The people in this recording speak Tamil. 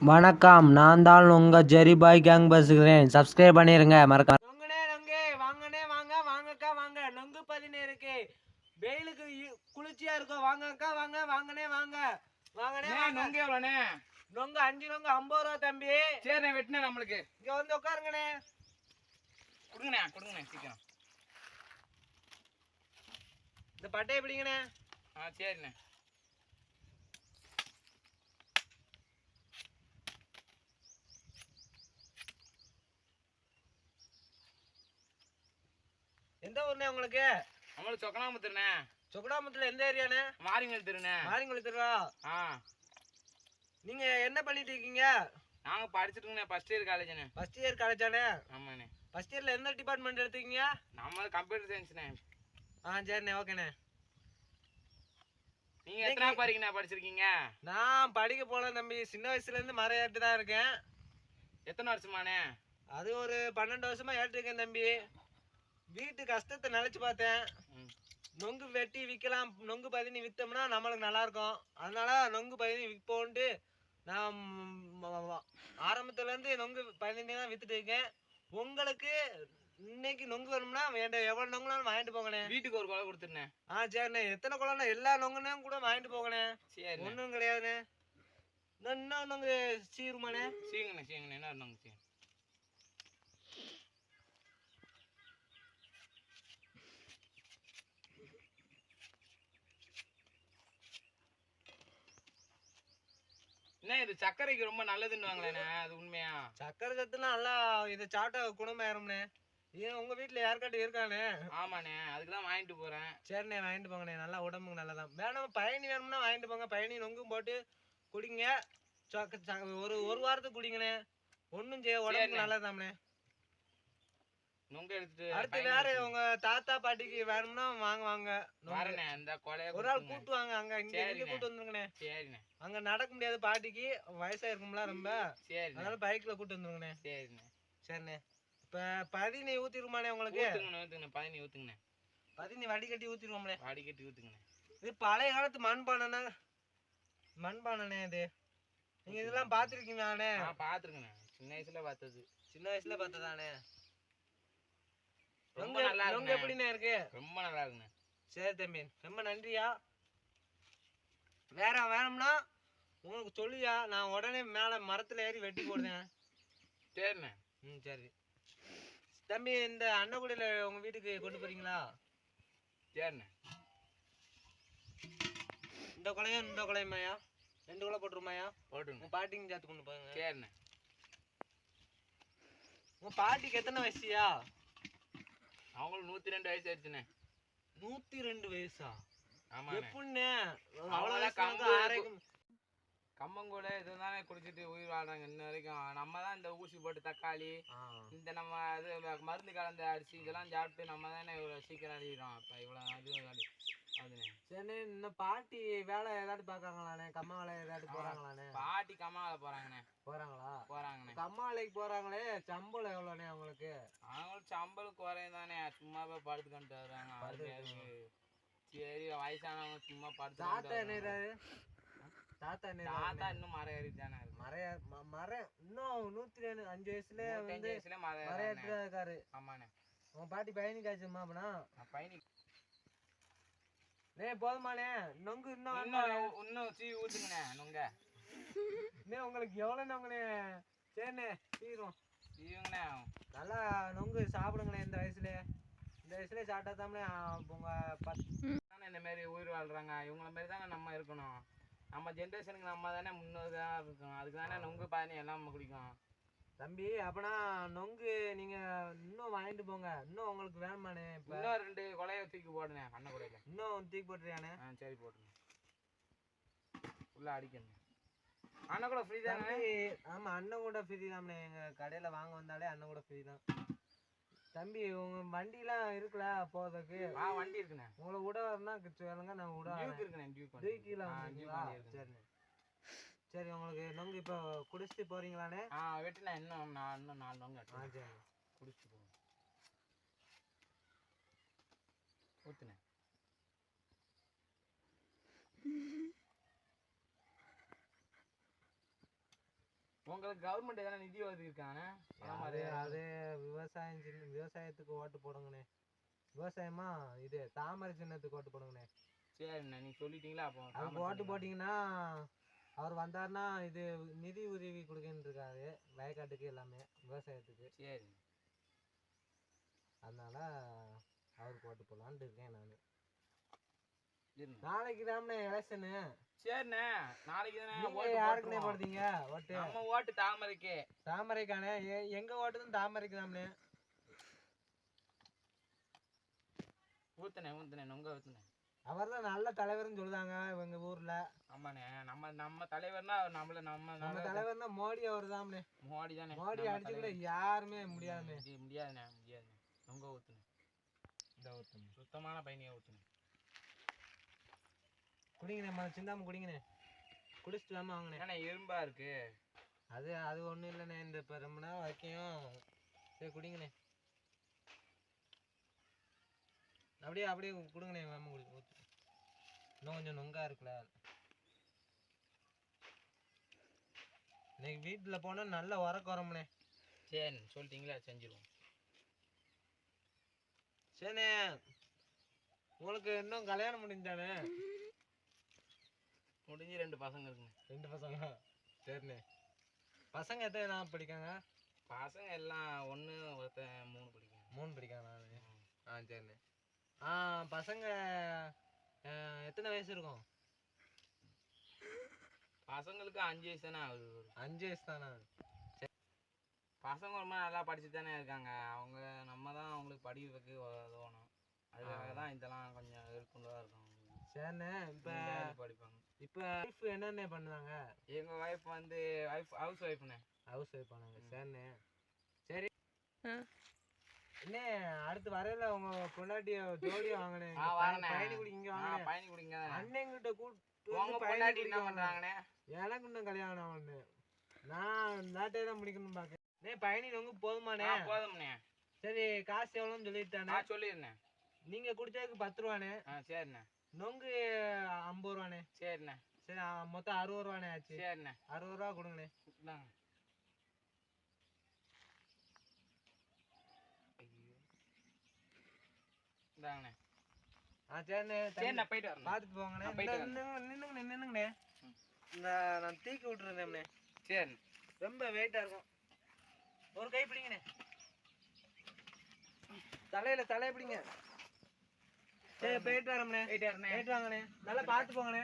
வணக்கம், நான் தான் உங்கள் ஜெரி பாய் கேங் பேசுகிறேன். சப்ஸ்கிரைப் பண்ணிருங்க மறக்காம. நொங்குனே நொங்கு வாங்கனே வாங்க வாங்கக்கா வாங்க. நொங்கு 17 வெயிலுக்கு குளிர்ச்சியா இருக்கும். வாங்கக்கா வாங்க வாங்கனே வாங்க வாங்கனே வாங்க. நொங்கு எவ்வளோண்ணே? நொங்கு 5 நொங்கு 50 ரூபா தம்பி. சரிண்ணே, வெட்டினே நம்மளுக்கு. இங்க வந்து உட்காருங்கண்ணே. கொடுங்கண்ணே கொடுங்கண்ணே சீக்கிரம். இந்த பட்டையை பிடிங்கண்ணே. சரிண்ணே. எந்த ஊர்ண்ணே உங்களுக்கு? நம்மளுக்கு சொக்கனாமுத்துண்ணே. சொக்கடாமுத்துல எந்த ஏரியாண்ணே? மாரிங்கல் தெருண்ணே. மாரிங்குளி தெருவா? நீங்க என்ன பண்ணிட்டு இருக்கீங்க? நாங்க படிச்சுட்டு இருக்கோண்ணே, ஃபர்ஸ்ட் இயர் காலேஜ்ண்ணே. ஃபர்ஸ்ட் இயர் காலேஜாண்ணே? ஆமாண்ணே. ஃபர்ஸ்ட் இயர்ல எந்த டிபார்ட்மெண்ட் எடுத்துக்கீங்க? நம்ம கம்ப்யூட்டர் சயின்ஸ்ண்ணே. சரிண்ணே, ஓகேண்ணே. நீங்க எத்தனை பாருங்கண்ணா படிச்சிருக்கீங்க? நான் படிக்க போல தம்பி. சின்ன வயசுல இருந்து மரம் ஏறிட்டு தான் இருக்கேன். எத்தனை வருஷமாண்ணே? அது ஒரு 12 வருஷமா ஏற்றிருக்கேன் தம்பி. வீட்டு கஷ்டத்தை நினைச்சு பார்த்தேன். நொங்கு வெட்டி விற்கலாம், நொங்கு பதினி விற்றோம்னா நம்மளுக்கு நல்லா இருக்கும். அதனால நொங்கு பதினி விற்போன்ட்டு நான் ஆரம்பத்துல இருந்து நொங்கு பதினி தான் வித்துட்டு இருக்கேன். உங்களுக்கு இன்னைக்கு நொங்கு வேணும்னா எவ்வளவு நொங்குனாலும் வாங்கிட்டு போங்கண்ணே. வீட்டுக்கு ஒரு குலை கொடுத்துருண்ணே. சரிண்ணே. எத்தனை குளம்னா எல்லா நொங்குனையும் கூட வாங்கிட்டு போங்கண்ணே. சரி, ஒன்றும் கிடையாதுண்ணே. இன்னும் நொங்கு சீருமாண்ணே? சீங்கண்ணே சீங்கண்ணே. என்ன நொங்கு சீங்க? என்ன இது சர்க்கரைக்கு ரொம்ப நல்லதுன்னு வாங்களேண்ணே, அது உண்மையா? சர்க்கரை சத்துலாம் நல்லா இதை சாப்பிட்டா குணமாயிரும்ண்ணே. ஏன் உங்க வீட்டுல யாருக்காட்டும் இருக்கானே? ஆமாண்ணே, அதுக்குதான் வாங்கிட்டு போறேன். சரிண்ணே, வாங்கிட்டு போங்கண்ணே. நல்லா உடம்புக்கு நல்லதான். வேணும் பயணி வேணும்னா வாங்கிட்டு போங்க. பயணி நொங்கும் போட்டு குடிங்க. ஒரு வாரத்துக்கு குடிங்கண்ணே. ஒன்றும் செய்ய உடம்புக்கு நல்லதாம்ண்ணே. நொங்கு எடுத்துட்டு அடுத்து வேற உங்க தாத்தா பாட்டிக்கு வேணும்னா வாங்க வாங்க. ஒரு நாள் கூட்டு வாங்க. அங்க இங்க கூட்டு வந்துருங்கண்ணே. சரிண்ணே. அங்க நடக்க முடியாது பாட்டிக்கு, வயசா இருக்கும்ல ரொம்ப. சரி, அதனால பைக்ல கூட்டு வந்துருங்கண்ணே. சரிண்ணே. சரிண்ணே. இப்ப பதினி ஊத்திருமாண்ணே உங்களுக்கு? ஊத்துங்கண்ணே. பதினி ஊத்துங்கண்ணே. பதினி வடிகட்டி ஊத்திருவோம்ண்ணே. வடிகட்டி ஊத்துங்கண்ணே. இது பழைய காலத்து மண்பானைண்ணே. மண்பானைண்ணே இது. நீங்க இதெல்லாம் பாத்திருக்கீங்களாண்ணே? பாத்துருக்கண்ணே. சின்ன வயசுல பார்த்தது. சின்ன வயசுல பார்த்ததானே? ரொம்ப நல்லா இருக்கு. நொங்கு எப்படிண்ணே இருக்கு? ரொம்ப நல்லா இருக்குண்ணே. சரி தம்பி, ரொம்ப நன்றியா. வேற வேணும்னா உங்களுக்கு சொல்லியா, நான் உடனே மேல மரத்துல ஏறி வெட்டி போடுறேன். சரிண்ணே. சரி தம்பி. இந்த அன்னக்குடியில உங்க வீட்டுக்கு கொண்டு போறீங்களா? சரிண்ணே. இந்த குலையும் இந்த குலையுமாயா? 2 குலை போட்டுருமாயா? போட்டுருங்க. உங்க பாட்டிங்க சேர்த்து கொண்டு போங்க. சரிண்ணே. உங்க பாட்டிக்கு எத்தனை வயசுயா? அவங்களுக்கு 102 வயசு ஆயிடுச்சுண்ணே. 102 வயசா? ஆமா. எப்படிண்ணே கம்மங்கூழ இதுதானே குடிச்சிட்டு உயிர் வாழ்றாங்க இன்ன வரைக்கும். நம்ம தான் இந்த ஊசி போட்டு தக்காளி, இந்த நம்ம இது மருந்து கலந்த அரிசி இதெல்லாம் சாப்பிட்டு நம்ம தானே இவ்வளோ சீக்கிரம் அழிகிறோம். இப்போ இவ்வளோ அதுண்ணே. சரி, இந்த பாட்டி வேலை ஏதாட்டு பார்க்காங்களாண்ணே? கம்மா வேலை ஏதாட்டு போறாங்களாண்ணே? பாட்டி கம்மா வேலை போறாங்கண்ணே. போறாங்கண்ணே. கம்மா வேலைக்கு போறாங்களே, சம்பளம் எவ்வளோண்ணே அவங்களுக்கு? அவங்களுக்கு சம்பளம் குறையும் தானே. சும்மா போய் படுத்துக்கிட்டு வர்றாங்க. சரி, வயசானவங்க சும்மா படுத்து. தாத்தா என்ன? தாத்தா இன்னும் மரம் ஏறிட்டானே. மரம் இன்னும் 105 வயசுல வந்து மரம் ஏறிட்டு இருக்காரு. ஆமாண்ணே. உன் பாட்டி பயணி காய்ச்சுமா? அப்படின்னா பயணி போதுமாண்ணே. நொங்கு இன்னும் சீ ஊத்துங்கண்ணே. நொங்க உங்களுக்கு எவ்வளோ நொங்குண்ணே? சரிண்ணே, சீரும் சீவுங்கண்ணே. நல்லா நொங்கு சாப்பிடுங்கண்ணே. இந்த வயசுல சாப்பிட்டா தானே உங்க இந்த மாதிரி உயிர் வாழ்றாங்க. இவங்கள மாதிரி தானே நம்ம இருக்கணும். நம்ம ஜென்ரேஷனுக்கு நம்ம தானே முன்னோதான் இருக்கணும். அதுக்கு தானே நொங்கு பானி எல்லாம் நம்ம குடிக்கும். தம்பி, அப்பனா நொங்கு நீங்க இன்னும் வாங்கிட்டு போங்க. இன்னும் உங்களுக்கு வேணுமாண்ணே? இன்னும் 2 கொலையை தூக்கி போடுனே. அன்னக்குடையில இன்னும் தூக்கி போட்டுறியாண்ணே? சரி, போட்டுருங்க. உள்ள அடிக்கணும். அண்ணன் கூட ஃப்ரீ தானே? ஆமா, அண்ணன் கூட ஃப்ரீ தானே. எங்க கடையில வாங்க வந்தாலே அண்ணன் கூட ஃப்ரீ தான். தம்பி, உங்க வண்டிலாம் இருக்குல்ல போறதுக்கு? வண்டி இருக்குண்ணே. உங்களை விட வரனா சொல்லுங்க, நான் விட சரிண்ணே. சரி, உங்களுக்கு நொங்கு இப்போ குடிச்சிட்டு போறீங்களாண்ணே? வெட்டினா இன்னும் 4 நொங்கு. சரி, குடிச்சிட்டு போங்க. ஊத்துண்ணே. உங்களுக்கு கவர்மெண்ட் எதனா நிதி ஒதுக்கிருக்கானே? அது அது விவசாயத்துக்கு ஓட்டு போடுங்கண்ணே. விவசாயமா இது தாமரை சின்னத்துக்கு ஓட்டு போடுங்கண்ணே. சரிண்ணே, நீ சொல்லிட்டீங்களா? அப்போ அதுக்கு ஓட்டு போட்டீங்கன்னா அவர் வந்தாருன்னா இது நிதி உதவி கொடுக்கன்னு இருக்காரு வயக்காட்டுக்கு எல்லாமே விவசாயத்துக்கு. சரி, அதனால அவருக்கு ஓட்டு போடலான்ட்டு இருக்கேன் நான். நாளைக்கு தானே எலெக்ஷனு. சரிண்ணே, நாளைக்கு தானே. யாருக்குண்ணே போடுறீங்க ஓட்டு? நம்ம ஓட்டு தாமரைக்கு. தாமரைக்கானே. எங்க ஓட்டு தான் தாமரைக்கு தானே. ஊத்துனே நொங்க ஊத்துனே. அவர் தான் நல்ல தலைவர்னு சொல்லுதாங்க எங்க ஊர்ல. ஆமாண்ணே, நம்ம தலைவர்னா நம்ம தலைவர்னா மோடி அவர் தானே. மோடி தானே. மோடி அடிச்சுக்கூட யாருமே முடியாதுண்ணே. முடியாதுண்ணே. நொங்க ஊத்துனே. இந்த ஊத்துனே சுத்தமான பையனியா ஊத்துனே. குடிங்கண்ணே, சிந்தாம குடிங்கண்ணே. குடிச்சிட்டு வாம வாங்கண்ணே. ஏன்னா எறும்பா இருக்கு. அது ஒன்றும் இல்லைண்ணே. இந்த இப்போ ரொம்ப நேரம் வைக்கையும். சரி குடிங்கண்ணே. அப்படியே கொடுங்கண்ணே. வாம குடி ஊற்று. இன்னும் கொஞ்சம் நொங்கா இருக்குல்ல. இன்னைக்கு வீட்டில் போனால் நல்ல உரக்குறோம்ண்ணே. சரி சொல்லிட்டீங்களா, செஞ்சிருவோம். சரிண்ணே, உங்களுக்கு இன்னும் கல்யாணம் முடிஞ்சானே? முடிஞ்சு 2 பசங்க இருக்குண்ணே. 2 பசங்க. சரிண்ணே. பசங்க எத்தனை நான் படிக்காங்க? பசங்க எல்லாம் 1 ஒருத்தன் 3 படிக்காங்க. 3 படிக்காங்க நான். சரிண்ணே. பசங்க எத்தனை வயசு இருக்கும்? பசங்களுக்கு 5 வயசு தானே ஆகுது. 5 வயசு தானே. பசங்க ரொம்ப நல்லா படிச்சுட்டு தானே இருக்காங்க. நம்ம தான் அவங்களுக்கு படிக்கிறதுக்கு உதவணும். அதுக்காக தான் இதெல்லாம் கொஞ்சம் ஹெல்ப்ஃபுல்லாக இருக்கும். சரிண்ணே. இப்போ படிப்பாங்க. இப்போ ஒய்ஃப் என்னென்ன பண்ணுவாங்க? எங்கள் ஒய்ஃப் வந்து ஹவுஸ் ஒய்ஃப்ண்ணே. ஹவுஸ் ஒய்ஃப் பண்ணாங்க. சரிண்ணே. சரி என்ன அடுத்து வரையில உங்க பொண்டாட்டிய ஜோடியா வாங்கினேன். பயணி குடிங்க வாங்க. பயணி குடிங்க. அண்ணங்கிட்ட கூப்பிட்டு உங்க பொண்டாட்டி என்ன பண்றாங்கண்ணே? எனக்கு இன்னும் கல்யாணம் ஒண்ணு. நான் நாட்டே தான் முடிக்கணும்னு பாக்கேன். பயணி நொங்கு போதுமாண்ணே? போதும்ண்ணே. சரி, காசு எவ்வளோன்னு சொல்லிட்டானே? சொல்லிடுண்ணே. நீங்க குடிச்சதுக்கு 10 ரூபாண்ணே. சரிண்ணே. நொங்கு 50 ரூபாண்ணே. சரிண்ணே. சரி, மொத்தம் 60 ரூபாண்ணே ஆச்சு. சரிண்ணே. 60 ரூபா கொடுங்கண்ணே. இந்தாங்க. இந்தாங்கண்ணே. சரிண்ணே. சரிண்ணே, போயிட்டு வரேன். பார்த்துட்டு போங்கண்ணே. நின்னுங்கண்ணே. நான் தூக்கி விட்டுருந்தேண்ணே. சரி, ரொம்ப வெயிட்டா இருக்கும். ஒரு கை பிடிங்கண்ணே. தலையை பிடிங்க. சரி, போயிட்டு வரேண்ணே. போயிட்டு வாங்கண்ணே. நல்லா பார்த்து போங்கண்ணே.